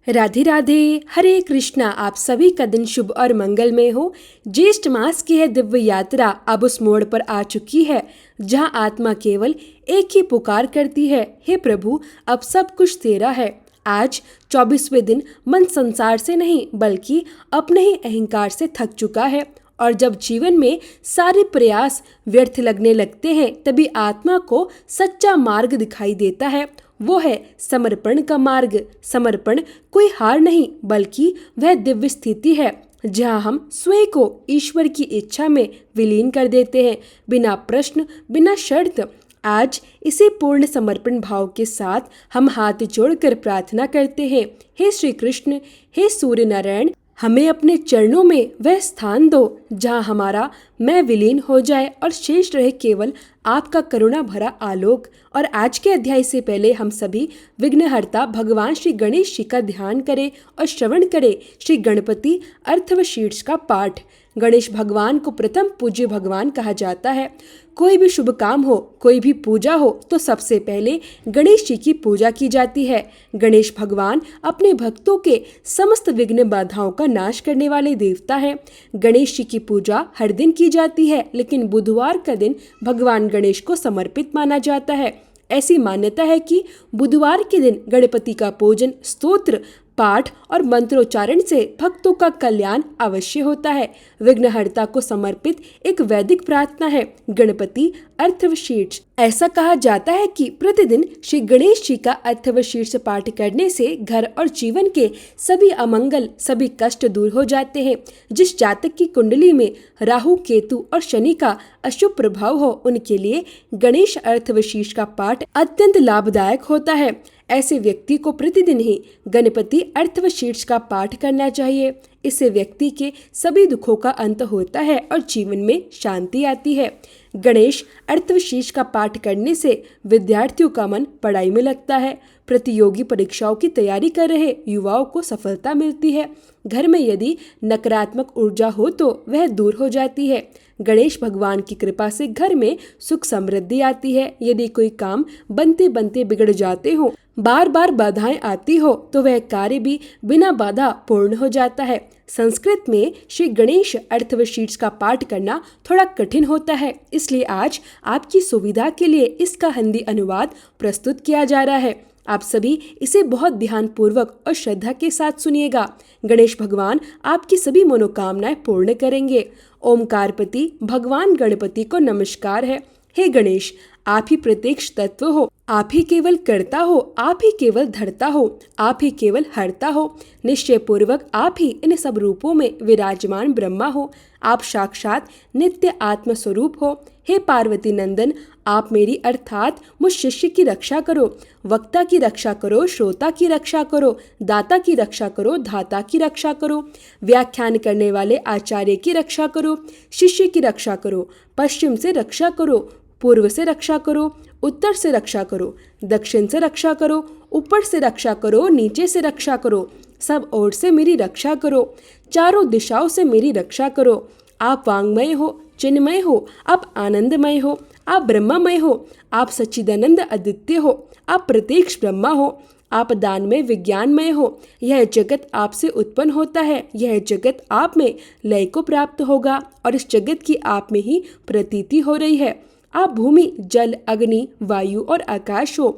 राधे राधे, हरे कृष्णा। आप सभी का दिन शुभ और मंगलमय हो। ज्येष्ठ मास की है दिव्य यात्रा अब उस मोड़ पर आ चुकी है जहां आत्मा केवल एक ही पुकार करती है, हे प्रभु अब सब कुछ तेरा है। आज 24वें दिन मन संसार से नहीं बल्कि अपने ही अहंकार से थक चुका है, और जब जीवन में सारे प्रयास व्यर्थ लगने लगते हैं तभी आत्मा को सच्चा मार्ग दिखाई देता है। वो है समर्पण का मार्ग। समर्पण कोई हार नहीं बल्कि वह दिव्य स्थिति है जहाँ हम स्वयं को ईश्वर की इच्छा में विलीन कर देते हैं, बिना प्रश्न बिना शर्त। आज इसी पूर्ण समर्पण भाव के साथ हम हाथ जोड़कर प्रार्थना करते हैं, हे श्री कृष्ण, हे सूर्य नारायण, हमें अपने चरणों में वह स्थान दो जहाँ हमारा मैं विलीन हो जाए और शेष रहे केवल आपका करुणा भरा आलोक। और आज के अध्याय से पहले हम सभी विघ्नहर्ता भगवान श्री गणेश जी का ध्यान करें और श्रवण करें श्री गणपति अर्थवशीर्ष का पाठ। गणेश भगवान को प्रथम पूज्य भगवान कहा जाता है। कोई भी शुभ काम हो, कोई भी पूजा हो तो सबसे पहले गणेश जी की पूजा की जाती है। गणेश भगवान अपने भक्तों के समस्त विघ्न बाधाओं का नाश करने वाले देवता हैं। गणेश जी की पूजा हर दिन की जाती है, लेकिन बुधवार का दिन भगवान गणेश को समर्पित माना जाता है। ऐसी मान्यता है कि बुधवार के दिन गणपति का पूजन, स्तोत्र पाठ और मंत्रोच्चारण से भक्तों का कल्याण अवश्य होता है। विघ्नहर्ता को समर्पित एक वैदिक प्रार्थना है गणपति अर्थवशीर्ष। ऐसा कहा जाता है कि प्रतिदिन श्री गणेश जी का अर्थवशीर्ष पाठ करने से घर और जीवन के सभी अमंगल, सभी कष्ट दूर हो जाते हैं। जिस जातक की कुंडली में राहु, केतु और शनि का अशुभ प्रभाव हो, उनके लिए गणेश अर्थवशीर्ष का पाठ अत्यंत लाभदायक होता है। ऐसे व्यक्ति को प्रतिदिन ही गणपति अर्थवशीर्ष का पाठ करना चाहिए। इससे व्यक्ति के सभी दुखों का अंत होता है और जीवन में शांति आती है। गणेश अर्थवशीर्ष का पाठ करने से विद्यार्थियों का मन पढ़ाई में लगता है। प्रतियोगी परीक्षाओं की तैयारी कर रहे युवाओं को सफलता मिलती है। घर में यदि नकारात्मक ऊर्जा हो तो वह दूर हो जाती है। गणेश भगवान की कृपा से घर में सुख समृद्धि आती है। यदि कोई काम बनते बनते बिगड़ जाते हो, बार बार बाधाएं आती हो, तो वह कार्य भी बिना बाधा पूर्ण हो जाता है। संस्कृत में श्री गणेश अर्थवशीर्ष का पाठ करना थोड़ा कठिन होता है, इसलिए आज आपकी सुविधा के लिए इसका हिंदी अनुवाद प्रस्तुत किया जा रहा है। आप सभी इसे बहुत ध्यानपूर्वक और श्रद्धा के साथ सुनिएगा। गणेश भगवान आपकी सभी मनोकामनाएं पूर्ण करेंगे। ओमकारपति भगवान गणपति को नमस्कार है। हे गणेश, आप ही प्रत्यक्ष तत्व हो, आप ही केवल करता हो, आप ही केवल धरता हो, आप ही केवल हरता हो। निश्चय पूर्वक आप ही इन सब रूपों में विराजमान ब्रह्मा हो। आप साक्षात नित्य आत्म स्वरूप हो। हे पार्वती नंदन, आप मेरी अर्थात मुझ शिष्य की रक्षा करो। वक्ता की रक्षा करो, श्रोता की रक्षा करो, दाता की रक्षा करो, धाता की रक्षा करो, व्याख्यान करने वाले आचार्य की रक्षा करो, शिष्य की रक्षा करो, पश्चिम से रक्षा करो, पूर्व से रक्षा करो, उत्तर से रक्षा करो, दक्षिण से रक्षा करो, ऊपर से रक्षा करो, नीचे से रक्षा करो, सब ओर से मेरी रक्षा करो, चारों दिशाओं से मेरी रक्षा करो। आप वांगमय हो, चिन्मय हो, आप आनंदमय हो, आप ब्रह्ममय हो, आप सच्चिदानंद अद्वितीय हो, आप प्रत्यक्ष ब्रह्मा हो, आप दानमय विज्ञानमय हो। यह जगत आपसे उत्पन्न होता है, यह जगत आप में लय को प्राप्त होगा और इस जगत की आप में ही प्रतीति हो रही है। आप भूमि, जल, अग्नि, वायु और आकाश हो।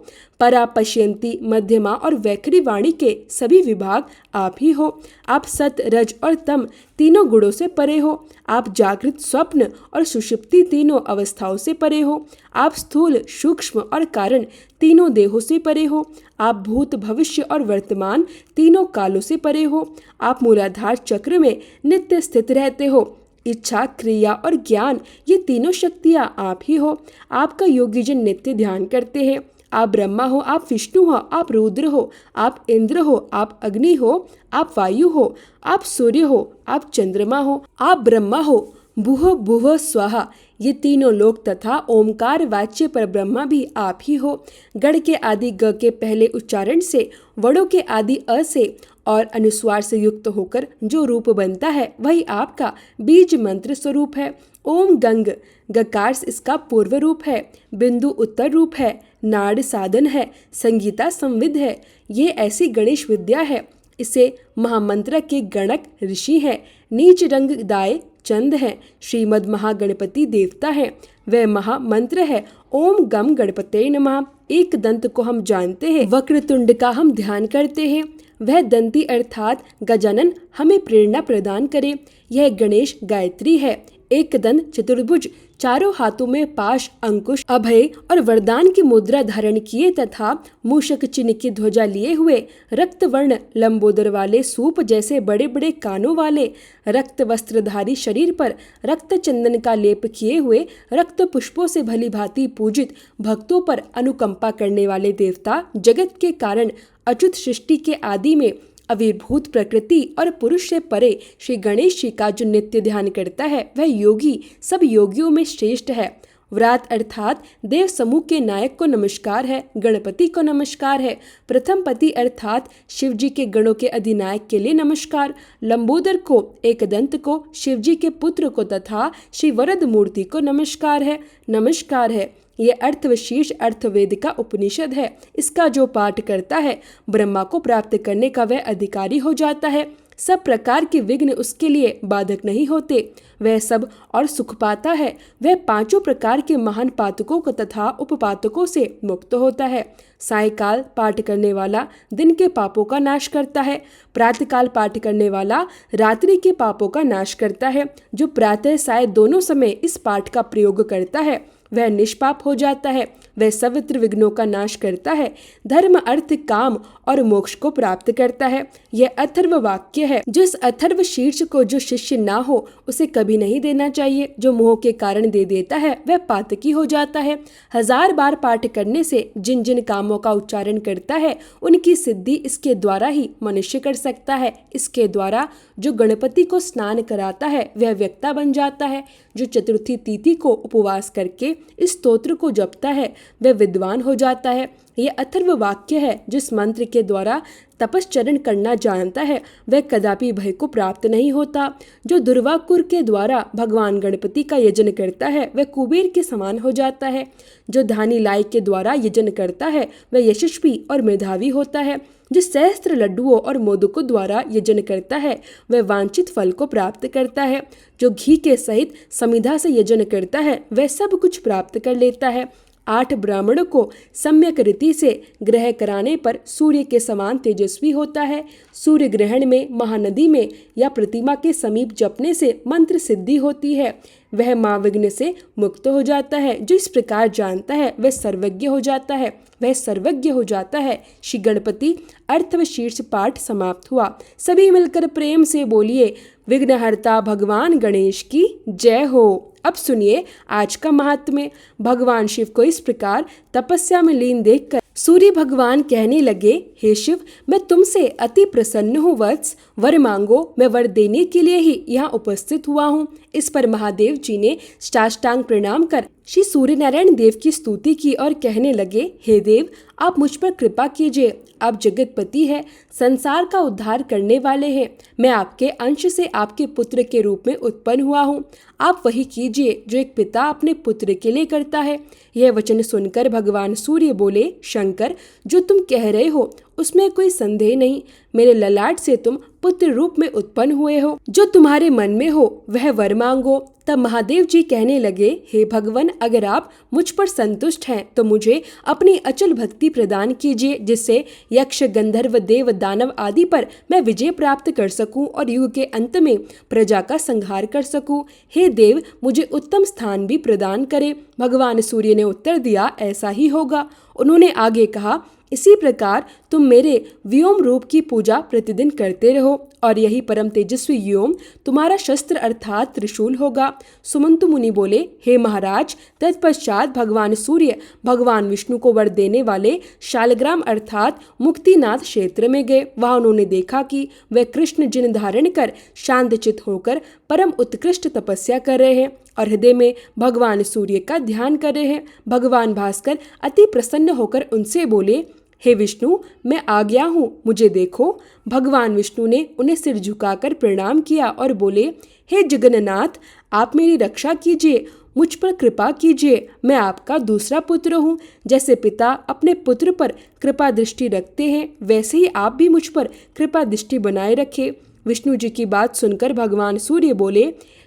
परा, पश्यंती, मध्यमा और वैखरी वाणी के सभी विभाग आप ही हो। आप सत, रज और तम तीनों गुणों से परे हो। आप जागृत, स्वप्न और सुषुप्ति तीनों अवस्थाओं से परे हो। आप स्थूल, सूक्ष्म और कारण तीनों देहों से परे हो। आप भूत, भविष्य और वर्तमान तीनों कालों से परे हो। आप मूलाधार चक्र में नित्य स्थित रहते हो। इच्छा, क्रिया और ज्ञान ये तीनों शक्तियाँ आप ही हो। आपका योगी जन नित्य ध्यान करते हैं। आप ब्रह्मा हो, आप विष्णु हो, आप रुद्र हो, आप इंद्र हो, आप अग्नि हो, आप वायु हो, आप सूर्य हो, आप चंद्रमा हो, आप ब्रह्मा हो। भूह भुव स्वाहा ये तीनों लोक तथा ओमकार वाच्य पर ब्रह्मा भी आप ही हो। गण के आदि ग के पहले उच्चारण से, वड़ों के आदि अ से और अनुस्वार से युक्त होकर जो रूप बनता है वही आपका बीज मंत्र स्वरूप है। ओम गंग, गकार इसका पूर्व रूप है, बिंदु उत्तर रूप है, नाड़ साधन है, संगीता संविद है। ये ऐसी गणेश विद्या है इसे महामंत्र के गणक ऋषि हैं। नीच रंग दाय चंद है, श्रीमद महागणपति देवता है। वह महामंत्र है ओम गम गणपते नमः। एक दंत को हम जानते हैं, वक्रतुंड का हम ध्यान करते हैं। वह दंती अर्थात गजानन हमें प्रेरणा प्रदान करे। यह गणेश गायत्री है। एक दंत चतुर्भुज, चारों हाथों में पाश, अंकुश, अभय और वरदान की मुद्रा धारण किए तथा मूषक चिन्ह की ध्वजा लिए हुए, रक्त वर्ण लंबोदर वाले, सूप जैसे बड़े बड़े कानों वाले, रक्त वस्त्रधारी, शरीर पर रक्त चंदन का लेप किए हुए, रक्त पुष्पों से भली भांति पूजित, भक्तों पर अनुकंपा करने वाले देवता, जगत के कारण, अच्युत सृष्टि के आदि में अविर्भूत प्रकृति और पुरुष से परे श्री गणेश जी का जो नित्य ध्यान करता है वह योगी सब योगियों में श्रेष्ठ है। व्रात अर्थात देव समूह के नायक को नमस्कार है, गणपति को नमस्कार है। प्रथम पति अर्थात शिव जी के गणों के अधिनायक के लिए नमस्कार। लंबोदर को, एक दंत को, शिव जी के पुत्र को तथा श्री वरद मूर्ति को नमस्कार है। नमस्कार है। ये अर्थवशीर्ष अर्थवेद का उपनिषद है। इसका जो पाठ करता है ब्रह्मा को प्राप्त करने का वह अधिकारी हो जाता है। सब प्रकार के विघ्न उसके लिए बाधक नहीं होते। वह सब और सुख पाता है। वह पांचों प्रकार के महान पातकों को तथा उपपातकों से मुक्त होता है। सायकाल पाठ करने वाला दिन के पापों का नाश करता है। प्रातःकाल पाठ करने वाला रात्रि के पापों का नाश करता है। जो प्रातः साय दोनों समय इस पाठ का प्रयोग करता है वह निष्पाप हो जाता है। वह सर्वत्र विघ्नों का नाश करता है। धर्म, अर्थ, काम और मोक्ष को प्राप्त करता है। यह अथर्व वाक्य है। जिस अथर्व शीर्ष को जो शिष्य ना हो उसे कभी नहीं देना चाहिए। जो मोह के कारण दे देता है वह पातकी हो जाता है। 1000 बार पाठ करने से जिन जिन कामों का उच्चारण करता है उनकी सिद्धि इसके द्वारा ही मनुष्य कर सकता है। इसके द्वारा जो गणपति को स्नान कराता है वह व्यक्ता बन जाता है। जो चतुर्थी तिथि को उपवास करके इस स्तोत्र को जपता है वह विद्वान हो जाता है। यह अथर्व वाक्य है। जिस मंत्र के द्वारा तपश्चरण करना जानता है वह कदापि भय को प्राप्त नहीं होता। जो दुर्वाकुर के द्वारा भगवान गणपति का यजन करता है वह कुबेर के समान हो जाता है। जो धानी लाई के द्वारा यजन करता है वह यशस्वी और मेधावी होता है। जो सहस्त्र लड्डुओं और मोदकों द्वारा यजन करता है वह वांछित फल को प्राप्त करता है। जो घी के सहित समिधा से यजन करता है वह सब कुछ प्राप्त कर लेता है। 8 ब्राह्मणों को सम्यक रीति से ग्रह कराने पर सूर्य के समान तेजस्वी होता है। सूर्य ग्रहण में, महानदी में या प्रतिमा के समीप जपने से मंत्र सिद्धि होती है। वह महाविघ्न से मुक्त हो जाता है। जो इस प्रकार जानता है वह सर्वज्ञ हो जाता है। वह सर्वज्ञ हो जाता है। श्री गणपति अर्थवशीर्ष पाठ समाप्त हुआ। सभी मिलकर प्रेम से बोलिए विघ्नहर्ता भगवान गणेश की जय हो। अब सुनिए आज का महात्म्य। भगवान शिव को इस प्रकार तपस्या में लीन देखकर सूर्य भगवान कहने लगे, हे शिव, मैं तुमसे अति प्रसन्न हूँ वत्स। वर मांगो, मैं वर देने के लिए ही यहाँ उपस्थित हुआ हूँ। इस पर महादेव जी ने साष्टांग प्रणाम कर श्री सूर्य नारायण देव की स्तुति की और कहने लगे, हे देव, आप मुझ पर कृपा कीजिए। आप जगतपति है, संसार का उद्धार करने वाले हैं। मैं आपके अंश से आपके पुत्र के रूप में उत्पन्न हुआ हूँ। आप वही कीजिए जो एक पिता अपने पुत्र के लिए करता है। यह वचन सुनकर भगवान सूर्य बोले, शंकर, जो तुम कह रहे हो उसमें कोई संदेह नहीं। मेरे ललाट से तुम पुत्र रूप में उत्पन्न हुए हो। जो तुम्हारे मन में हो वह वर मांगो। तब महादेव जी कहने लगे, हे भगवान, अगर आप मुझ पर संतुष्ट हैं तो मुझे अपनी अचल भक्ति प्रदान कीजिए, जिससे यक्ष, गंधर्व, देव, दानव आदि पर मैं विजय प्राप्त कर सकूं और युग के अंत में प्रजा का संहार कर सकूं। हे देव, मुझे उत्तम स्थान भी प्रदान करें। भगवान सूर्य ने उत्तर दिया, ऐसा ही होगा। उन्होंने आगे कहा, इसी प्रकार तुम मेरे व्योम रूप की पूजा प्रतिदिन करते रहो और यही परम तेजस्वी व्योम तुम्हारा शस्त्र अर्थात त्रिशूल होगा। सुमंतु मुनि बोले, हे महाराज, तत्पश्चात भगवान सूर्य भगवान विष्णु को वर देने वाले शालग्राम अर्थात मुक्तिनाथ क्षेत्र में गए। वहां उन्होंने देखा कि वह कृष्ण जिन धारण कर शांतचित होकर परम उत्कृष्ट तपस्या कर रहे हैं और हृदय में भगवान सूर्य का ध्यान कर रहे हैं। भगवान भास्कर अति प्रसन्न होकर उनसे बोले, हे विष्णु, मैं आ गया हूँ, मुझे देखो। भगवान विष्णु ने उन्हें सिर झुकाकर प्रणाम किया और बोले, हे जगन्नाथ, आप मेरी रक्षा कीजिए। मुझ पर कृपा कीजिए, मैं आपका दूसरा पुत्र हूँ। जैसे पिता अपने पुत्र पर कृपा दृष्टि रखते हैं, वैसे ही आप भी मुझ पर कृपा दृष्टि बनाए रखे। विष्णु जी की बात सुनकर भगवान सूर्य बोले,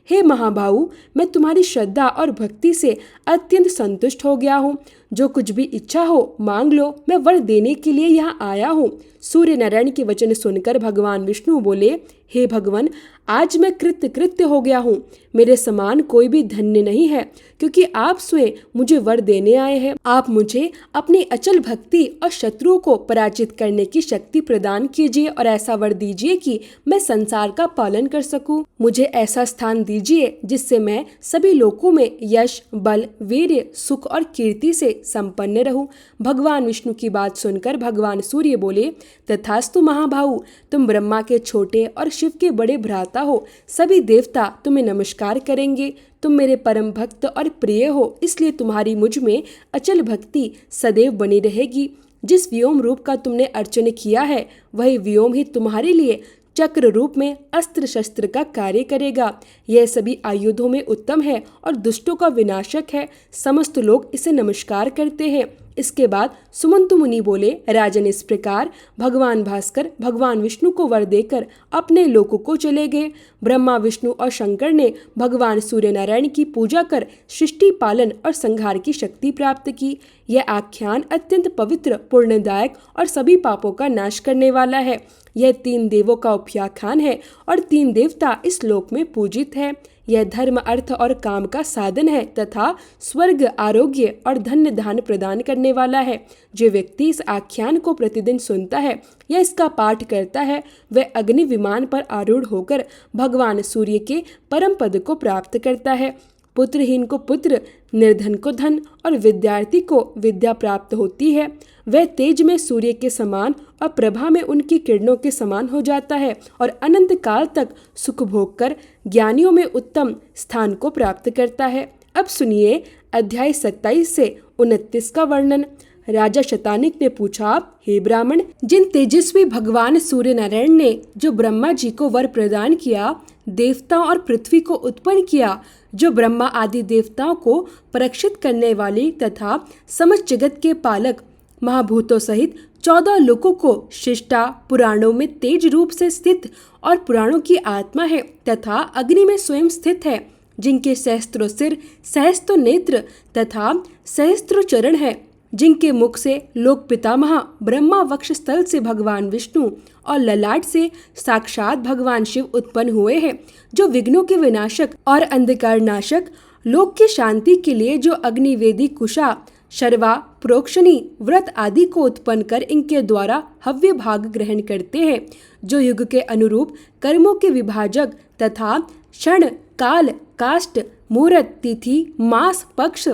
हे महाबाहु, मैं तुम्हारी श्रद्धा और भक्ति से अत्यंत संतुष्ट हो गया हूँ। जो कुछ भी इच्छा हो मांग लो, मैं वर देने के लिए यहाँ आया हूँ। सूर्य नारायण के वचन सुनकर भगवान विष्णु बोले, हे भगवान, आज मैं कृत्य हो गया हूँ। मेरे समान कोई भी धन्य नहीं है, क्योंकि आप स्वयं मुझे वर देने आए हैं। आप मुझे अपनी अचल भक्ति और शत्रुओं को पराजित करने की शक्ति प्रदान कीजिए और ऐसा वर दीजिए कि मैं संसार का पालन कर सकूं। मुझे ऐसा स्थान दीजिए जिससे मैं सभी लोकों में यश, बल, वीर्य, सुख और कीर्ति से संपन्न रहूं। भगवान विष्णु की बात सुनकर भगवान सूर्य बोले, तथास्तु महाबाहु, तुम ब्रह्मा के छोटे और शिव के बड़े भ्राता हो। सभी देवता तुम्हें नमस्कार करेंगे। तुम मेरे परम भक्त और प्रिय हो, इसलिए तुम्हारी मुझ में अचल भक्ति सदैव बनी रहेगी। जिस व्योम रूप का तुमने अर्चन किया है, वही व्योम ही तुम्हारे लिए चक्र रूप में अस्त्र शस्त्र का कार्य करेगा। यह सभी आयुधों में उत्तम है और दुष्टों का विनाशक है। समस्त लोग इसे नमस्कार करते हैं। इसके बाद सुमंतु मुनि बोले, राजन, इस प्रकार भगवान भास्कर भगवान विष्णु को वर देकर अपने लोकों को चले गए। ब्रह्मा, विष्णु और शंकर ने भगवान सूर्य नारायण की पूजा कर सृष्टि पालन और संहार की शक्ति प्राप्त की। यह आख्यान अत्यंत पवित्र, पुण्यदायक और सभी पापों का नाश करने वाला है। यह 3 देवों का उपाख्यान है और 3 देवता इस लोक में पूजित है। यह धर्म, अर्थ और काम का साधन है तथा स्वर्ग, आरोग्य और धन्य धान प्रदान करने वाला है। जो व्यक्ति इस आख्यान को प्रतिदिन सुनता है या इसका पाठ करता है, वह अग्नि विमान पर आरूढ़ होकर भगवान सूर्य के परम पद को प्राप्त करता है। पुत्रहीन को पुत्र, निर्धन को धन और विद्यार्थी को विद्या प्राप्त होती है। वह तेज में सूर्य के समान और प्रभा में उनकी किरणों के समान हो जाता है और अनंत काल तक सुख भोग कर ज्ञानियों में उत्तम स्थान को प्राप्त करता है। अब सुनिए अध्याय 27 से 29 का वर्णन। राजा शतानिक ने पूछा, हे ब्राह्मण, जिन तेजस्वी भगवान सूर्य नारायण ने जो ब्रह्मा जी को वर प्रदान किया, देवताओं और पृथ्वी को उत्पन्न किया, जो ब्रह्मा आदि देवताओं को परीक्षित करने वाली तथा समस्त जगत के पालक, महाभूतों सहित 14 लोकों को शिष्टा, पुराणों में तेज रूप से स्थित और पुराणों की आत्मा है तथा अग्नि में स्वयं स्थित है, जिनके सहस्त्रों सिर, सहस्त्र नेत्र तथा सहस्त्रों चरण है, जिनके मुख से लोक पितामह ब्रह्मा, वक्ष स्थल से भगवान विष्णु और ललाट से साक्षात भगवान शिव उत्पन्न हुए हैं, जो विघ्नों के विनाशक और अंधकार नाशक, लोक की शांति के लिए जो अग्निवेदी, कुशा, शर्वा, प्रोक्षणी, व्रत आदि को उत्पन्न कर इनके द्वारा हव्य भाग ग्रहण करते हैं, जो युग के अनुरूप कर्मों के विभाजक तथा क्षण, काल, काष्ठ, मुहूर्त, तिथि, मास, पक्ष,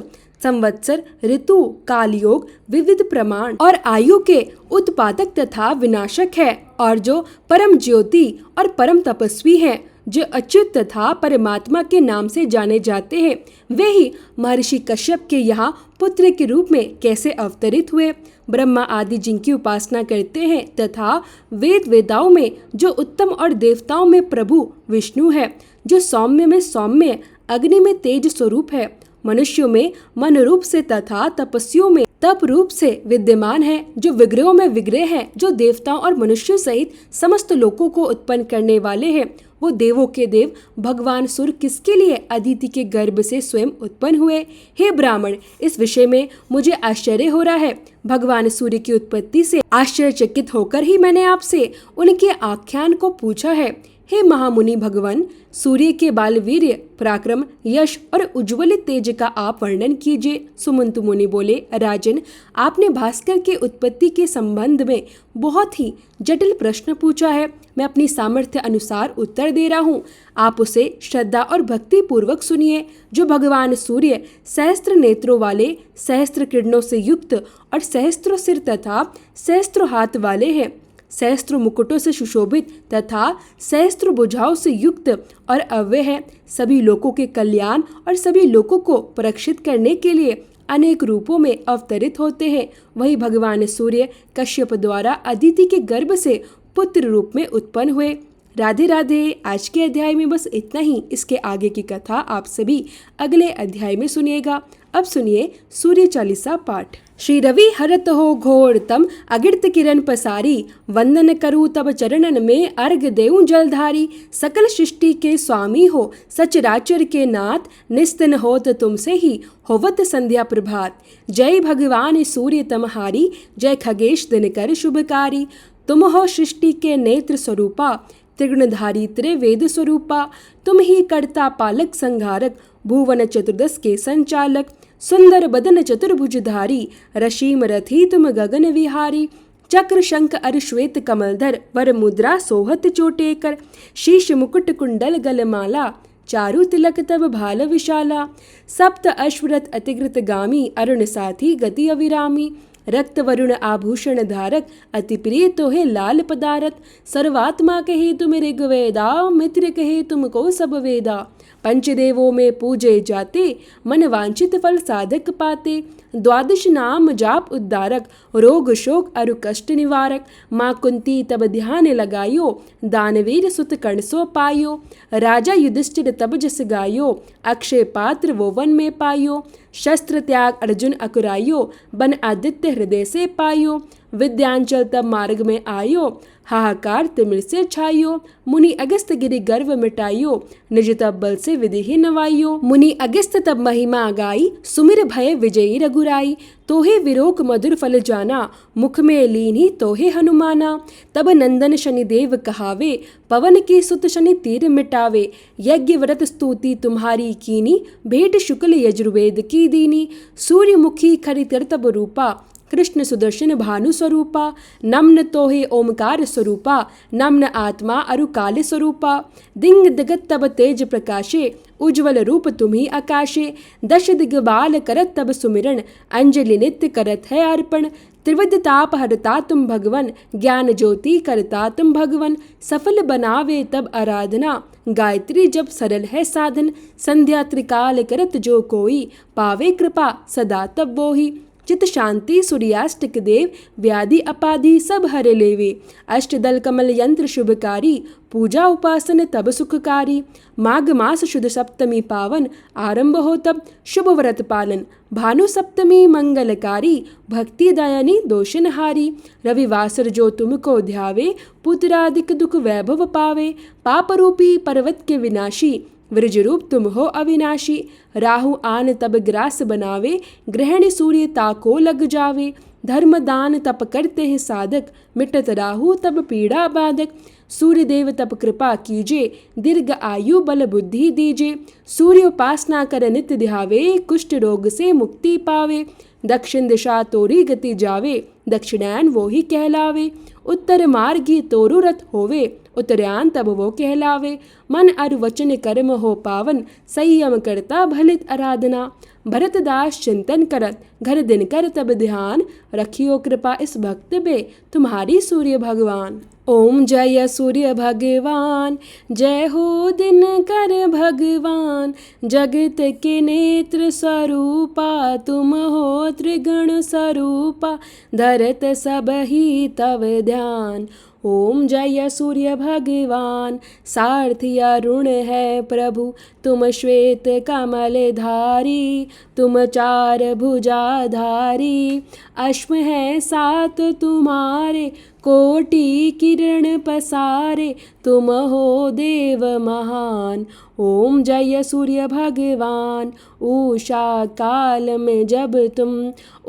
संवत्सर, ऋतु, कालयोग, विविध प्रमाण और आयु के उत्पादक तथा विनाशक है, और जो परम ज्योति और परम तपस्वी हैं, जो अच्युत तथा परमात्मा के नाम से जाने जाते हैं, वे ही महर्षि कश्यप के यहाँ पुत्र के रूप में कैसे अवतरित हुए। ब्रह्मा आदि जिनकी उपासना करते हैं तथा वेदाओं में जो उत्तम और देवताओं में प्रभु विष्णु है, जो सौम्य में सौम्य, अग्नि में तेज स्वरूप है, मनुष्यों में मन रूप से तथा तपस्वियों में तप रूप से विद्यमान है, जो विग्रहों में विग्रह है, जो देवताओं और मनुष्यों सहित समस्त लोकों को उत्पन्न करने वाले हैं, वो देवों के देव भगवान सूर्य किसके लिए अदिति के गर्भ से स्वयं उत्पन्न हुए। हे ब्राह्मण, इस विषय में मुझे आश्चर्य हो रहा है। भगवान सूर्य की उत्पत्ति से आश्चर्यचकित होकर ही मैंने आपसे उनके आख्यान को पूछा है। हे महामुनि भगवान, सूर्य के बालवीर्य, पराक्रम, यश और उज्ज्वलित तेज का आप वर्णन कीजिए। सुमंतु मुनि बोले, राजन, आपने भास्कर के उत्पत्ति के संबंध में बहुत ही जटिल प्रश्न पूछा है। मैं अपनी सामर्थ्य अनुसार उत्तर दे रहा हूँ। आप उसे श्रद्धा और भक्ति पूर्वक सुनिए। जो भगवान सूर्य सहस्त्र नेत्रों वाले, सहस्त्र किरणों से युक्त और सहस्त्रों सिर तथा सहस्त्रों हाथ वाले हैं, सहस्त्र मुकुटों से सुशोभित तथा सहस्त्र भुजाओं से युक्त और अव्यय है, सभी लोकों के कल्याण और सभी लोकों को परीक्षित करने के लिए अनेक रूपों में अवतरित होते हैं, वही भगवान सूर्य कश्यप द्वारा अदिति के गर्भ से पुत्र रूप में उत्पन्न हुए। राधे राधे। आज के अध्याय में बस इतना ही। इसके आगे की कथा आप सभी अगले अध्याय में सुनिएगा। अब सुनिए सूर्य चालीसा पाठ। श्री रवि हरत हो घोर तम अगिर्त किरण पसारी, वंदन करूँ तब चरणन में अर्घ देऊं जलधारी। सकल सृष्टि के स्वामी हो सचराचर के नाथ, निस्तिन होत तुमसे ही होवत संध्या प्रभात। जय भगवान सूर्य तमहारी, जय खगेश दिनकर शुभकारी। तुम हो सृष्टि के नेत्र स्वरूपा, त्रिगुणधारी त्रिवेद स्वरूपा। तुम ही कर्ता पालक संहारक, भुवन चतुर्दश के संचालक। सुंदर बदन चतुर्भुजधारी, रशीम रथी तुम गगन विहारी। चक्र शंख अर श्वेत कमलधर, वर मुद्रा सोहत चोटेकर। शीश मुकुट कुंडल गलमाला, चारु तिलक तब भाल विशाला। सप्त अश्वरथ अतिकृत गामी, अरुण साथी गति अविरामी। रक्त वरुण आभूषण धारक, अति प्रिय तोहे लाल पदारथ। सर्वात्मा कहे तुम ऋग्वेदा, मित्र कहे तुमको सब वेदा। पंचदेवों में पूजे जाते, मन वांछित फल साधक पाते। द्वादश नाम जाप उद्धारक, रोग शोक अरु कष्ट निवारक। माँ कुंती तब ध्यान लगायो, दानवीर सुत कर्ण सो पायो। राजा युधिष्ठिर तब जस गायो, अक्षय पात्र वो वन में पायो। शस्त्र त्याग अर्जुन अकुरायो, बन आदित्य हृदय से पायो। विद्यांचल तब मार्ग में आयो, हाहाकार तिमिर से छायो। मुनि अगस्त गिरि गर्व मिटाइयो, निज तब बल से विधि ही नवाइयो। मुनि अगस्त तब महिमा गाई, सुमिर भय विजयी रघुराई। तोहे विरोक मधुर फल जाना, मुख में लीनी तोहे हनुमाना। तब नंदन शनिदेव कहावे, पवन के सुत शनि तीर मिटावे। यज्ञ व्रत स्तुति तुम्हारी कीनी, भेंट शुक्ल यजुर्वेद की दीनी। सूर्यमुखी खरितर तब रूपा, कृष्ण सुदर्शन भानु स्वरूपा। नम्न तोहे ओमकार स्वरूपा, नम्न आत्मा अरु काल स्वरूपा। दिंग दिगत तब तेज प्रकाशे, उज्ज्वल रूप तुम्ही आकाशे। दश दिग्बाल करत तब सुमिरन, अंजलि नित्य करत है अर्पण। त्रिविध ताप हरता तुम भगवन, ज्ञान ज्योति करता तुम भगवन। सफल बनावे तब आराधना, गायत्री जब सरल है साधन। संध्या त्रिकाल करत जो कोई, पावे कृपा सदा तब वोही। चित शांति सूर्याष्टक देव, व्याधि अपाधि सब हरे लेवे। अष्टदल कमल यंत्र शुभकारी, पूजा उपासन तब सुखकारी। माघ मास शुद्ध सप्तमी पावन, आरंभ हो तब शुभ व्रत पालन। भानु सप्तमी मंगलकारी, भक्ति दयानी दोषनहारी। रविवासर जो तुमको ध्यावे, पुत्रादिक दुख वैभव पावे। पाप रूपी पर्वत के विनाशी, वृज रूप तुम हो अविनाशी। राहु आन तब ग्रास बनावे, ग्रहण सूर्य ताको लग जावे। धर्म दान तप करते हैं साधक, मिटत राहु तब पीड़ा बाधक। सूर्य देव तप कृपा कीजे, दीर्घ आयु बल बुद्धि दीजे। सूर्य उपासना कर नित्य ध्यावे, कुष्ठ रोग से मुक्ति पावे। दक्षिण दिशा तोरी गति जावे, दक्षिणायन वो ही कहलावे। उत्तर मार्गी तोरु रथ होवे, उत्तरायण तब वो कहलावे। मन अरु वचन कर्म हो पावन, संयम करता भलित आराधना। भरतदास चिंतन करत, घर दिन कर तब ध्यान। रखियो कृपा इस भक्त पे, तुम्हारी सूर्य भगवान। ओम जय सूर्य भगवान, जय हो दिन कर भगवान। जगत के नेत्र स्वरूपा, तुम हो त्रिगुण स्वरूपा। धरत सब ही तव ध्यान। ओम जय सूर्य भगवान, सारथी अरुण है प्रभु। तुम श्वेत कमल धारी, तुम चार भुजाधारी। अश्व है सात तुम्हारे, कोटि किरण पसारे। तुम हो देव महान। ओम जय सूर्य भगवान। उषा काल में जब तुम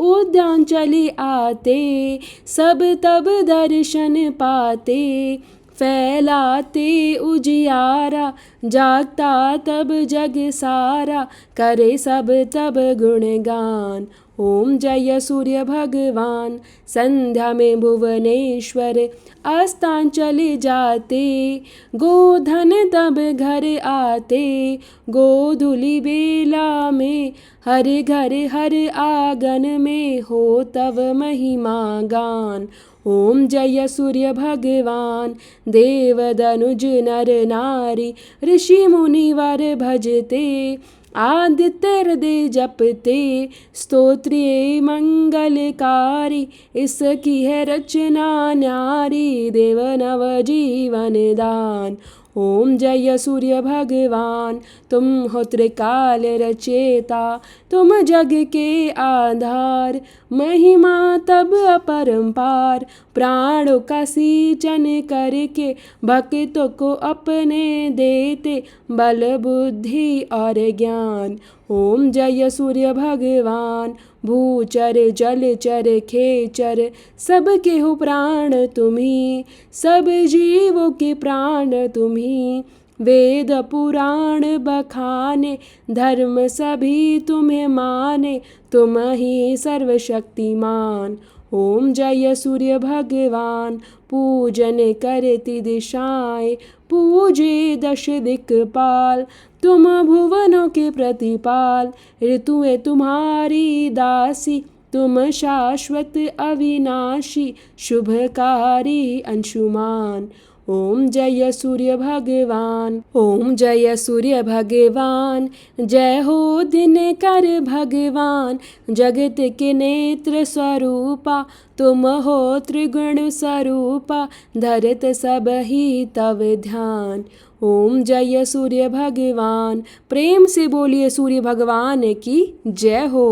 उद्यान चले आते, सब तब दर्शन पाते। फैलाते उजियारा, जागता तब जग सारा। करे सब तब गुणगान। ओम जय सूर्य भगवान। संध्या में भुवनेश्वर आस्थान चले जाते। गोधन तब घर आते, गोधुली बेला में। हर घर हर आंगन में हो तब महिमा गान। ओम जय सूर्य भगवान। देव दनुज नर नारी, ऋषि मुनि वर भजते। आदित्य हृदय जपते स्तोत्रिय मंगलकारी, इसकी है रचना न्यारी देव नव जीवन दान। ओम जय सूर्य भगवान, तुम हो त्रिकाल रचेता, तुम जग के आधार, महिमा तब अपरंपार, प्राणों का सींचन करके भक्तों को अपने देते बल बुद्धि और ज्ञान। ओम जय सूर्य भगवान, भूचर जलचर खेचर सबके हो प्राण तुम्ही, सब जीवों के प्राण तुम्ही। वेद पुराण बखाने धर्म सभी तुम्हें माने, तुम ही सर्वशक्तिमान। ओम जय सूर्य भगवान, पूजन करती दिशाएं पूजे दश दिक्पाल, तुम भुवनों के प्रतिपाल। ऋतुएं तुम्हारी दासी, तुम शाश्वत अविनाशी, शुभकारी अंशुमान। ओम जय सूर्य भगवान, ओम जय सूर्य भगवान, जय हो दिनकर भगवान, जगत के नेत्र स्वरूपा, तुम हो त्रिगुण स्वरूपा, धरत सब ही तव ध्यान। ओम जय सूर्य भगवान, प्रेम से बोलिए सूर्य भगवान की जय हो।